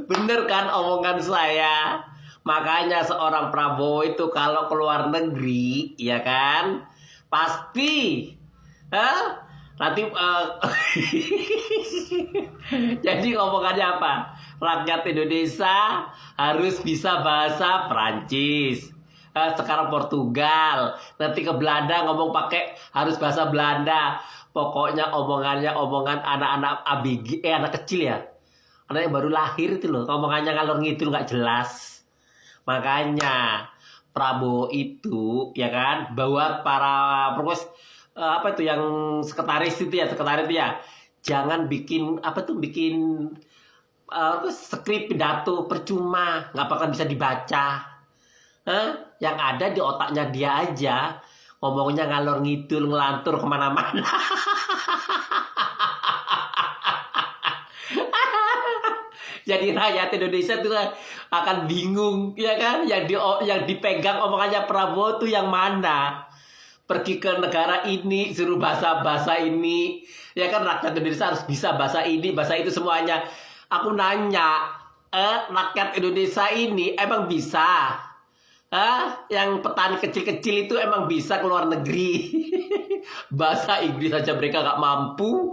Bener kan omongan saya? Makanya seorang Prabowo itu kalau keluar negeri, ya kan, pasti, hah? Nanti jadi omongannya apa? Rakyat Indonesia harus bisa bahasa Perancis. Sekarang Portugal, nanti ke Belanda ngomong pakai harus bahasa Belanda. Pokoknya omongannya omongan anak-anak ABG, anak kecil ya, anak yang baru lahir itu loh, omongannya ngalor ngidul nggak jelas. Makanya Prabowo itu, ya kan, bawa para proses apa itu yang sekretaris itu ya, jangan bikin apa tuh, bikin skrip pidato percuma, nggak bakal bisa dibaca. Yang ada di otaknya dia aja, ngomongnya ngalor ngidul, ngelantur kemana-mana. Jadi rakyat Indonesia tuh akan bingung, ya kan? Yang dipegang omongannya Prabowo tuh yang mana? Pergi ke negara ini suruh bahasa ini, ya kan, rakyat Indonesia harus bisa bahasa ini, bahasa itu semuanya. Aku nanya, rakyat Indonesia ini emang bisa? Yang petani kecil-kecil itu emang bisa ke luar negeri? Bahasa Inggris aja mereka nggak mampu.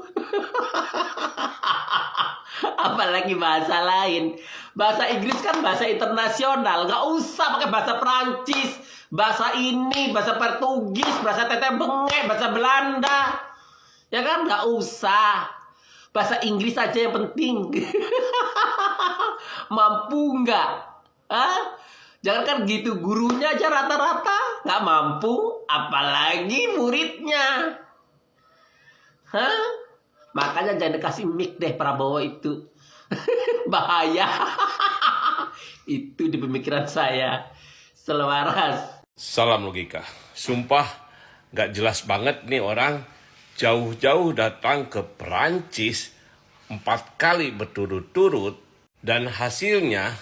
Apalagi bahasa lain. Bahasa Inggris kan bahasa internasional, nggak usah pakai bahasa Perancis, bahasa ini, bahasa Portugis, bahasa teteh bengek, bahasa Belanda, ya kan, nggak usah. Bahasa Inggris aja yang penting. Mampu nggak? Jangan kan gitu, gurunya aja rata-rata nggak mampu, apalagi muridnya. Makanya jangan dikasih mic deh Prabowo itu. Bahaya. Itu di pemikiran saya. Selaras. Salam logika. Sumpah gak jelas banget nih orang. Jauh-jauh datang ke Perancis 4 kali berturut-turut. Dan hasilnya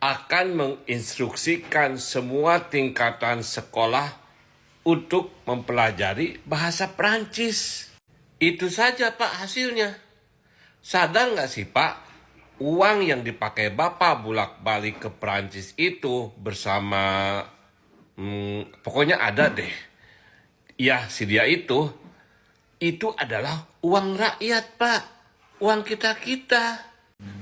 akan menginstruksikan semua tingkatan sekolah untuk mempelajari bahasa Perancis. Itu saja Pak hasilnya. Sadar nggak sih Pak, uang yang dipakai Bapak bolak-balik ke Perancis itu bersama, pokoknya ada deh. Ya si dia itu adalah uang rakyat Pak, uang kita-kita.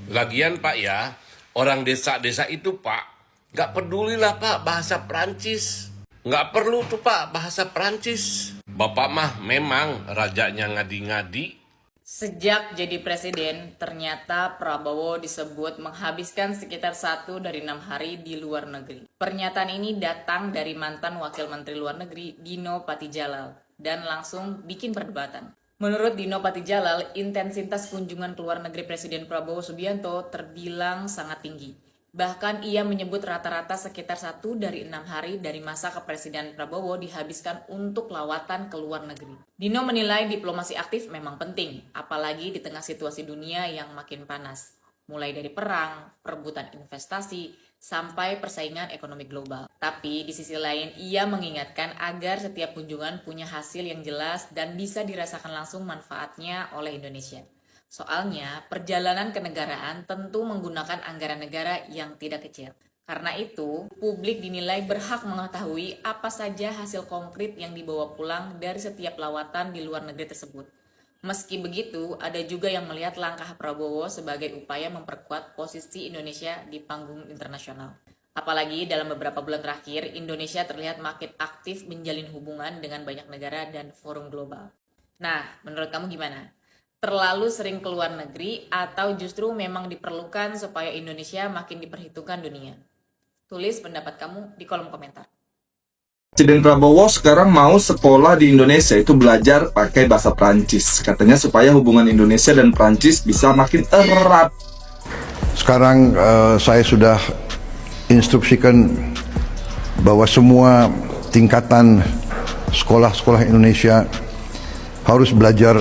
Lagian Pak ya, orang desa-desa itu Pak, nggak pedulilah Pak bahasa Perancis. Nggak perlu tuh Pak bahasa Perancis. Bapak mah memang rajanya ngadi-ngadi. Sejak jadi presiden, ternyata Prabowo disebut menghabiskan sekitar 1 dari 6 hari di luar negeri. Pernyataan ini datang dari mantan Wakil Menteri Luar Negeri Dino Patijalal dan langsung bikin perdebatan. Menurut Dino Patijalal, intensitas kunjungan ke luar negeri Presiden Prabowo Subianto terbilang sangat tinggi. Bahkan ia menyebut rata-rata sekitar 1 dari 6 hari dari masa kepresiden Prabowo dihabiskan untuk lawatan ke luar negeri. Dino menilai diplomasi aktif memang penting, apalagi di tengah situasi dunia yang makin panas. Mulai dari perang, perebutan investasi, sampai persaingan ekonomi global. Tapi di sisi lain ia mengingatkan agar setiap kunjungan punya hasil yang jelas dan bisa dirasakan langsung manfaatnya oleh Indonesia. Soalnya, perjalanan kenegaraan tentu menggunakan anggaran negara yang tidak kecil. Karena itu, publik dinilai berhak mengetahui apa saja hasil konkret yang dibawa pulang dari setiap lawatan di luar negeri tersebut. Meski begitu, ada juga yang melihat langkah Prabowo sebagai upaya memperkuat posisi Indonesia di panggung internasional. Apalagi dalam beberapa bulan terakhir, Indonesia terlihat makin aktif menjalin hubungan dengan banyak negara dan forum global. Nah, menurut kamu gimana? Terlalu sering keluar negeri atau justru memang diperlukan supaya Indonesia makin diperhitungkan dunia? Tulis pendapat kamu di kolom komentar. Presiden Prabowo sekarang mau sekolah di Indonesia itu belajar pakai bahasa Prancis. Katanya supaya hubungan Indonesia dan Prancis bisa makin erat. Sekarang saya sudah instruksikan bahwa semua tingkatan sekolah-sekolah Indonesia harus belajar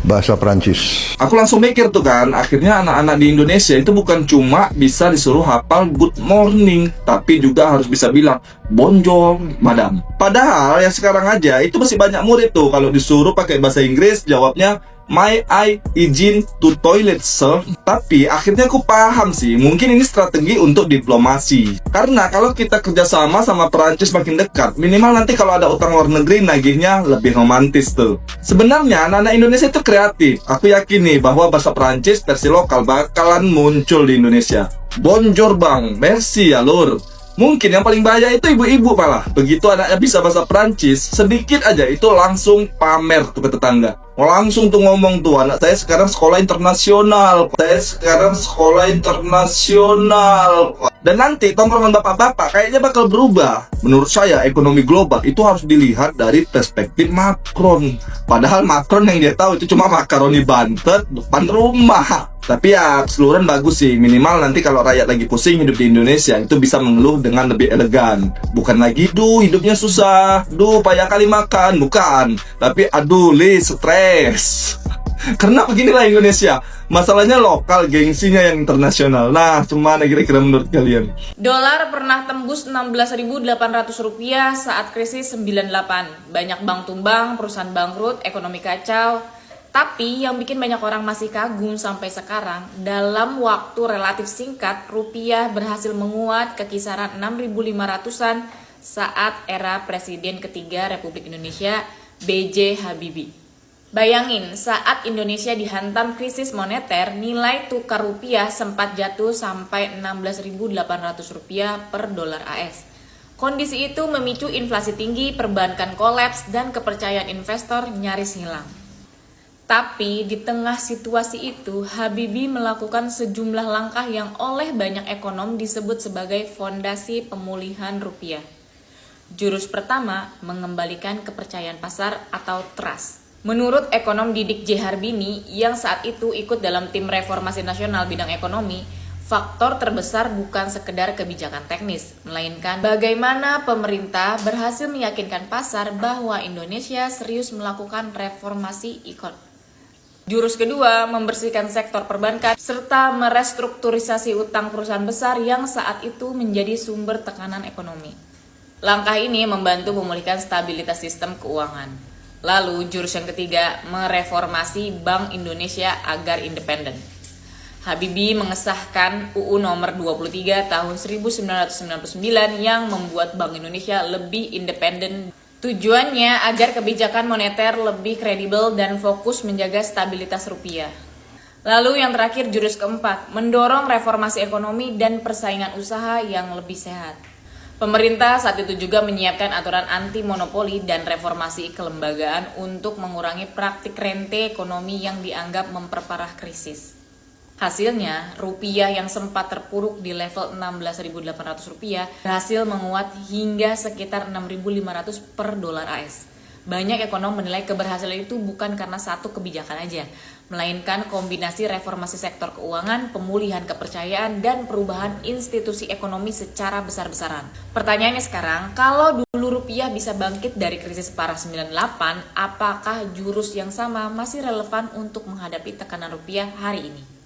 bahasa Prancis. Aku langsung mikir tuh kan, akhirnya anak-anak di Indonesia itu bukan cuma bisa disuruh hafal good morning, tapi juga harus bisa bilang bonjour, madam. Padahal ya sekarang aja itu masih banyak murid tuh kalau disuruh pakai bahasa Inggris jawabnya "May I izin to toilet, sir?" Tapi akhirnya aku paham sih, mungkin ini strategi untuk diplomasi. Karena kalau kita kerjasama sama Perancis makin dekat, minimal nanti kalau ada utang luar negeri nagihnya lebih romantis tuh. Sebenarnya anak-anak Indonesia itu kreatif. Aku yakin nih bahwa bahasa Perancis versi lokal bakalan muncul di Indonesia. Bonjour bang, merci ya lur. Mungkin yang paling bahaya itu ibu-ibu malah. Begitu anaknya bisa bahasa Perancis, sedikit aja itu langsung pamer tuh ke tetangga. Langsung tuh ngomong tuh, anak saya sekarang sekolah internasional. Dan nanti tongkrongan bapak-bapak kayaknya bakal berubah. Menurut saya ekonomi global itu harus dilihat dari perspektif Macron. Padahal Macron yang dia tahu itu cuma makaroni Bantet depan rumah. Tapi ya keseluruhan bagus sih. Minimal nanti kalau rakyat lagi pusing hidup di Indonesia itu bisa mengeluh dengan lebih elegan. Bukan lagi, duh hidupnya susah, duh payah kali makan. Bukan. Tapi aduh li stres. Karena beginilah Indonesia. Masalahnya lokal, gengsinya yang internasional. Nah, gimana kira-kira menurut kalian? Dolar pernah tembus 16.800 rupiah saat krisis 98. Banyak bank tumbang, perusahaan bangkrut, ekonomi kacau. Tapi yang bikin banyak orang masih kagum sampai sekarang, dalam waktu relatif singkat, rupiah berhasil menguat ke kisaran 6.500-an saat era Presiden ketiga Republik Indonesia, B.J. Habibie. Bayangin, saat Indonesia dihantam krisis moneter, nilai tukar rupiah sempat jatuh sampai 16.800 rupiah per dolar AS. Kondisi itu memicu inflasi tinggi, perbankan kolaps, dan kepercayaan investor nyaris hilang. Tapi di tengah situasi itu, Habibie melakukan sejumlah langkah yang oleh banyak ekonom disebut sebagai fondasi pemulihan rupiah. Jurus pertama, mengembalikan kepercayaan pasar atau trust. Menurut ekonom Didik J. Harbini yang saat itu ikut dalam tim reformasi nasional bidang ekonomi, faktor terbesar bukan sekedar kebijakan teknis, melainkan bagaimana pemerintah berhasil meyakinkan pasar bahwa Indonesia serius melakukan reformasi ekonomi. Jurus kedua, membersihkan sektor perbankan serta merestrukturisasi utang perusahaan besar yang saat itu menjadi sumber tekanan ekonomi. Langkah ini membantu memulihkan stabilitas sistem keuangan. Lalu jurus yang ketiga, mereformasi Bank Indonesia agar independen. Habibie mengesahkan UU nomor 23 tahun 1999 yang membuat Bank Indonesia lebih independen. Tujuannya agar kebijakan moneter lebih kredibel dan fokus menjaga stabilitas rupiah. Lalu yang terakhir, jurus keempat, mendorong reformasi ekonomi dan persaingan usaha yang lebih sehat. Pemerintah saat itu juga menyiapkan aturan anti monopoli dan reformasi kelembagaan untuk mengurangi praktik rente ekonomi yang dianggap memperparah krisis. Hasilnya, rupiah yang sempat terpuruk di level 16.800 rupiah berhasil menguat hingga sekitar 6.500 per dolar AS. Banyak ekonom menilai keberhasilan itu bukan karena satu kebijakan aja, melainkan kombinasi reformasi sektor keuangan, pemulihan kepercayaan, dan perubahan institusi ekonomi secara besar-besaran. Pertanyaannya sekarang, kalau dulu rupiah bisa bangkit dari krisis parah 98, apakah jurus yang sama masih relevan untuk menghadapi tekanan rupiah hari ini?